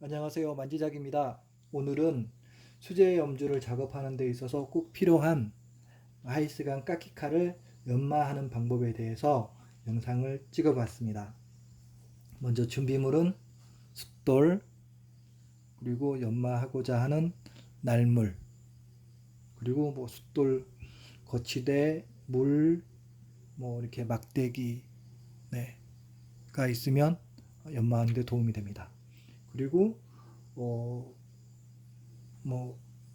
안녕하세요. 만지작입니다. 오늘은 수제 염주를 작업하는 데 있어서 꼭 필요한 하이스간 깎기칼을 연마하는 방법에 대해서 영상을 찍어봤습니다. 먼저 준비물은 숫돌, 그리고 연마하고자 하는 날물, 그리고 숫돌 거치대, 물, 이렇게 막대기, 가 있으면 연마하는 데 도움이 됩니다. 그리고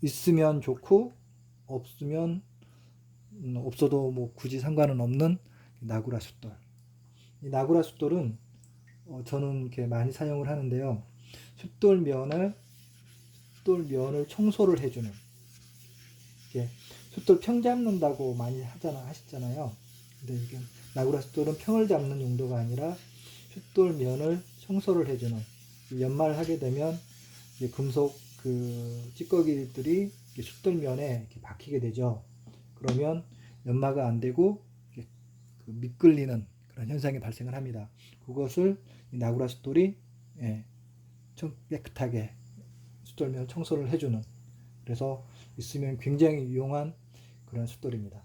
있으면 좋고 없으면 없어도 굳이 상관은 없는 나구라 숫돌. 이 나구라 숫돌은 저는 이렇게 많이 사용을 하는데요. 숫돌면을 청소를 해주는, 이렇게 숫돌 평 잡는다고 많이 하시잖아요. 근데 이게 나구라 숫돌은 평을 잡는 용도가 아니라 숫돌면을 청소를 해주는, 연마를 하게 되면 금속 찌꺼기들이 숫돌면에 이렇게 박히게 되죠. 그러면 연마가 안 되고 미끌리는 그런 현상이 발생을 합니다. 그것을 이 나구라 숫돌이 깨끗하게 숫돌면 청소를 해주는, 그래서 있으면 굉장히 유용한 그런 숫돌입니다.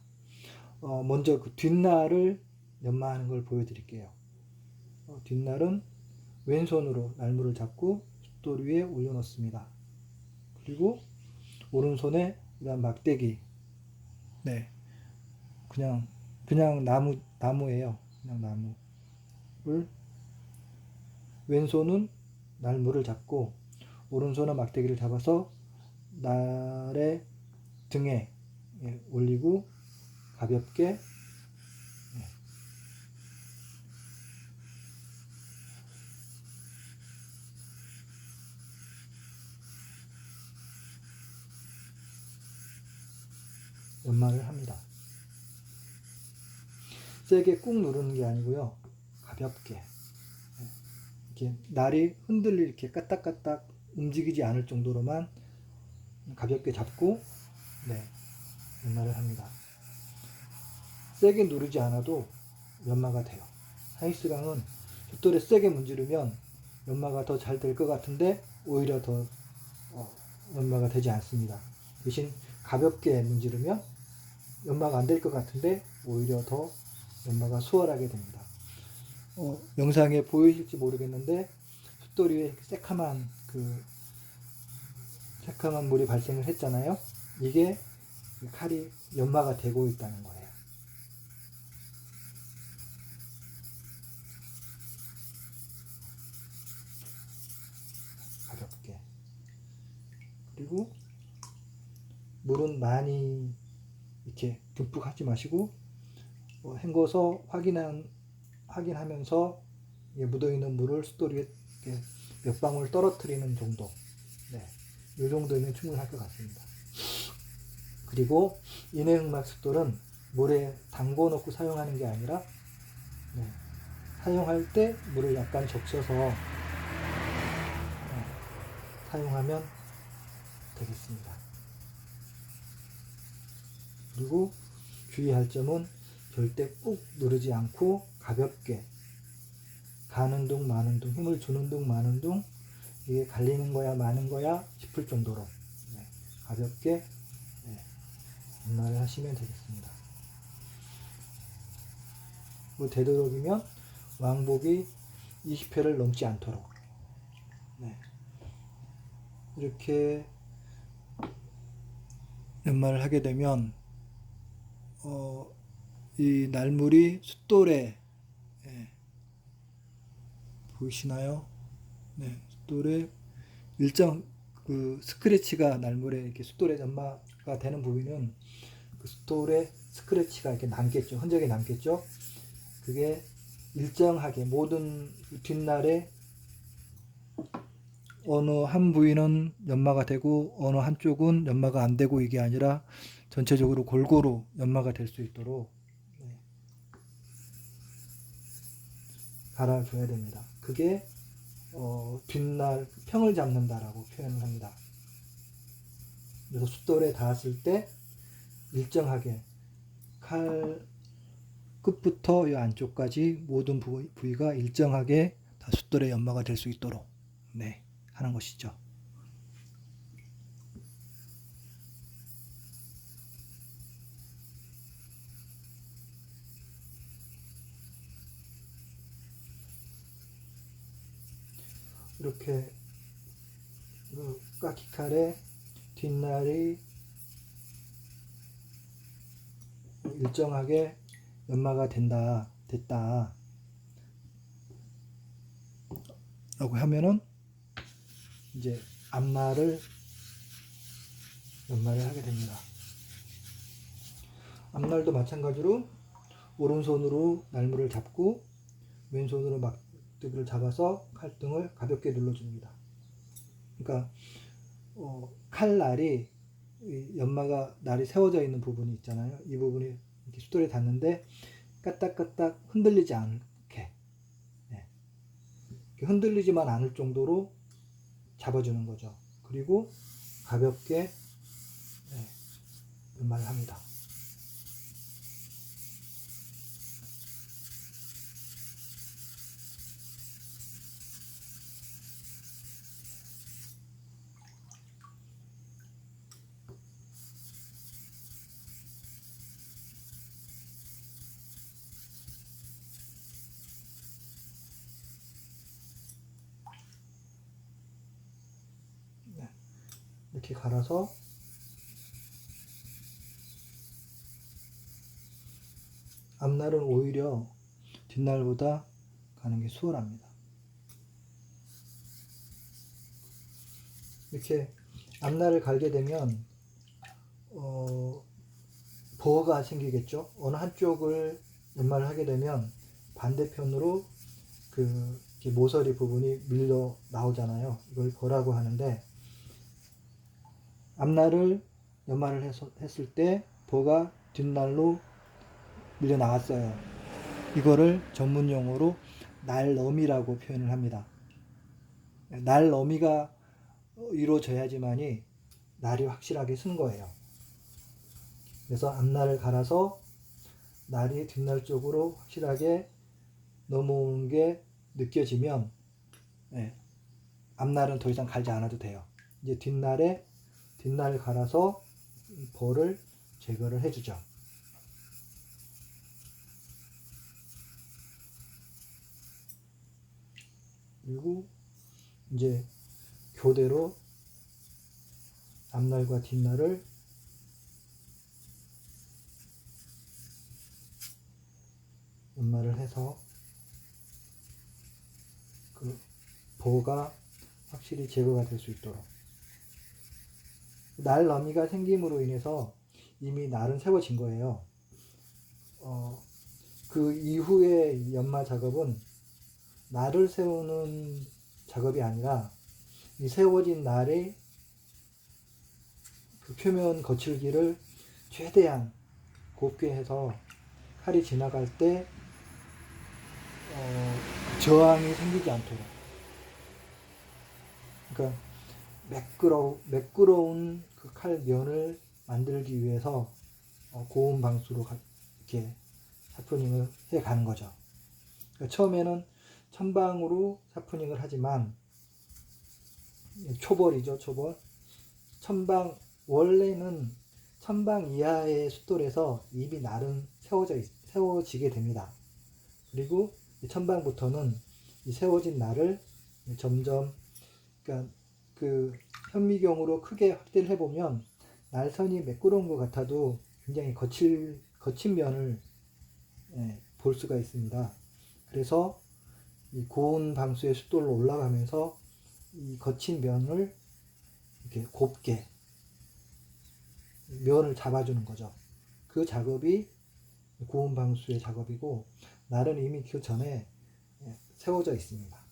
먼저 그 뒷날을 연마하는 걸 보여드릴게요. 뒷날은 왼손으로 날물을 잡고 숫돌 위에 올려놓습니다. 그리고 오른손에 이런 막대기, 그냥 나무예요. 그냥 나무를, 왼손은 날물을 잡고 오른손은 막대기를 잡아서 날의 등에 올리고 가볍게 연마를 합니다. 세게 꾹 누르는 게 아니고요. 가볍게. 이렇게 날이 흔들릴, 이렇게 까딱까딱 움직이지 않을 정도로만 가볍게 잡고 연마를 합니다. 세게 누르지 않아도 연마가 돼요. 하이스강은 숫돌에 세게 문지르면 연마가 더 잘 될 것 같은데 오히려 더 연마가 되지 않습니다. 대신 가볍게 문지르면 연마가 안 될 것 같은데 오히려 더 연마가 수월하게 됩니다. 영상에 보이실지 모르겠는데 숫돌 위에 새카만 물이 발생을 했잖아요. 이게 칼이 연마가 되고 있다는 거예요. 가볍게. 그리고 물은 많이 이렇게 듬뿍 하지 마시고 헹궈서 확인하면서 묻어있는 물을 숫돌 위에 몇 방울 떨어뜨리는 정도, 이 정도면 충분할 것 같습니다. 그리고 인해흑막 숫돌은 물에 담궈 놓고 사용하는 게 아니라 사용할 때 물을 약간 적셔서 사용하면 되겠습니다. 그리고 주의할 점은 절대 꾹 누르지 않고 가볍게, 가는 둥 마는 둥, 힘을 주는 둥 마는 둥, 이게 갈리는 거야 마는 거야 싶을 정도로 가볍게 연마를 하시면 되겠습니다. 되도록이면 왕복이 20회를 넘지 않도록 이렇게 연마를 하게 되면 이 날물이 숫돌에 보이시나요? 숫돌에 일정 스크래치가, 날물에 이렇게 숫돌에 연마가 되는 부위는 그 숫돌에 스크래치가 이렇게 남겠죠. 흔적이 남겠죠. 그게 일정하게 모든 뒷날에 어느 한 부위는 연마가 되고 어느 한쪽은 연마가 안 되고, 이게 아니라 전체적으로 골고루 연마가 될 수 있도록 갈아줘야 됩니다. 그게 뒷날 평을 잡는다라고 표현을 합니다. 그래서 숫돌에 닿았을 때 일정하게 칼 끝부터 이 안쪽까지 모든 부위가 일정하게 다 숫돌에 연마가 될 수 있도록 하는 것이죠. 이렇게 까키칼의 뒷날이 일정하게 연마가 됐다 라고 하면은 이제 앞날을 연마를 하게 됩니다. 앞날도 마찬가지로 오른손으로 날물을 잡고 왼손으로 막대기를 잡아서 칼등을 가볍게 눌러줍니다. 그러니까 칼날이 연마가 날이 세워져 있는 부분이 있잖아요. 이 부분이 이렇게 숫돌에 닿는데 까딱까딱 흔들리지 않게, 흔들리지만 않을 정도로 잡아주는 거죠. 그리고 가볍게 연마를 합니다. 이렇게 갈아서 앞날은 오히려 뒷날보다 가는 게 수월합니다. 이렇게 앞날을 갈게 되면 버가 생기겠죠. 어느 한쪽을 연마를 하게 되면 반대편으로 그 모서리 부분이 밀려 나오잖아요. 이걸 버라고 하는데, 앞날을 연마를 했을 때 버가 뒷날로 밀려 나왔어요. 이거를 전문 용어로 날너미라고 표현을 합니다. 날너미가 이루어져야지만이 날이 확실하게 쓴 거예요. 그래서 앞날을 갈아서 날이 뒷날 쪽으로 확실하게 넘어오는 게 느껴지면 앞날은 더 이상 갈지 않아도 돼요. 이제 뒷날 갈아서 버를 제거를 해주죠. 그리고 이제 교대로 앞날과 뒷날을 연마를 해서 그 버가 확실히 제거가 될 수 있도록. 날너미가 생김으로 인해서 이미 날은 세워진 거예요. 그 이후의 연마 작업은 날을 세우는 작업이 아니라 이 세워진 날의 그 표면 거칠기를 최대한 곱게 해서 칼이 지나갈 때 저항이 생기지 않도록, 그러니까 매끄러운 그 칼면을 만들기 위해서 고운 방수로 이렇게 샤프닝을 해 가는 거죠. 그러니까 처음에는 천방으로 샤프닝을 하지만, 초벌이죠, 초벌. 원래는 천방 이하의 숫돌에서 이미 날은 세워지게 됩니다. 그리고 천방부터는 이 세워진 날을 점점, 그러니까 그 현미경으로 크게 확대를 해보면 날선이 매끄러운 것 같아도 굉장히 거친 면을 볼 수가 있습니다. 그래서 이 고운 방수의 숫돌로 올라가면서 이 거친 면을 이렇게 곱게 면을 잡아주는 거죠. 그 작업이 고운 방수의 작업이고, 날은 이미 그 전에 세워져 있습니다.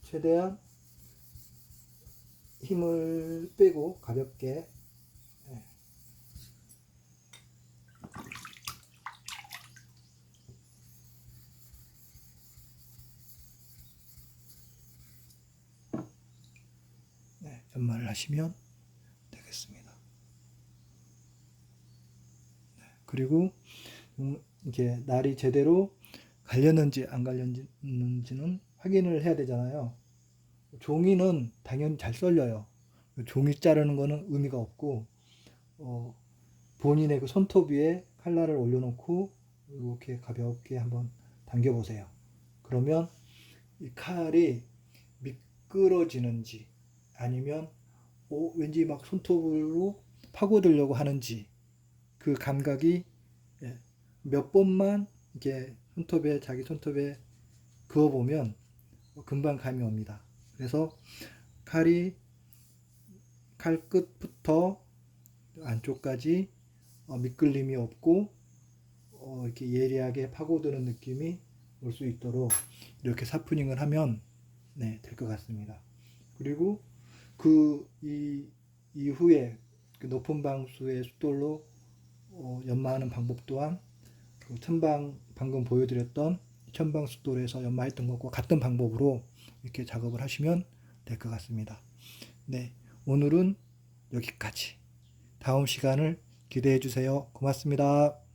최대한 힘을 빼고 가볍게 연마를 하시면 되겠습니다. 그리고 이렇게 날이 제대로 갈렸는지 안 갈렸는지는 확인을 해야 되잖아요. 종이는 당연히 잘 썰려요. 종이 자르는 거는 의미가 없고, 본인의 그 손톱 위에 칼날을 올려놓고 이렇게 가볍게 한번 당겨보세요. 그러면 이 칼이 미끄러지는지 아니면 왠지 막 손톱으로 파고들려고 하는지 그 감각이 몇 번만 이렇게 자기 손톱에 그어보면 금방 감이 옵니다. 그래서 칼이 칼 끝부터 안쪽까지 미끌림이 없고 이렇게 예리하게 파고드는 느낌이 올 수 있도록 이렇게 사프닝을 하면 될 것 같습니다. 그리고 이후에 그 높은 방수의 숫돌로 연마하는 방법 또한 그 방금 보여드렸던 천방 숫돌에서 연마했던 것과 같은 방법으로 이렇게 작업을 하시면 될 것 같습니다. 네, 오늘은 여기까지. 다음 시간을 기대해 주세요. 고맙습니다.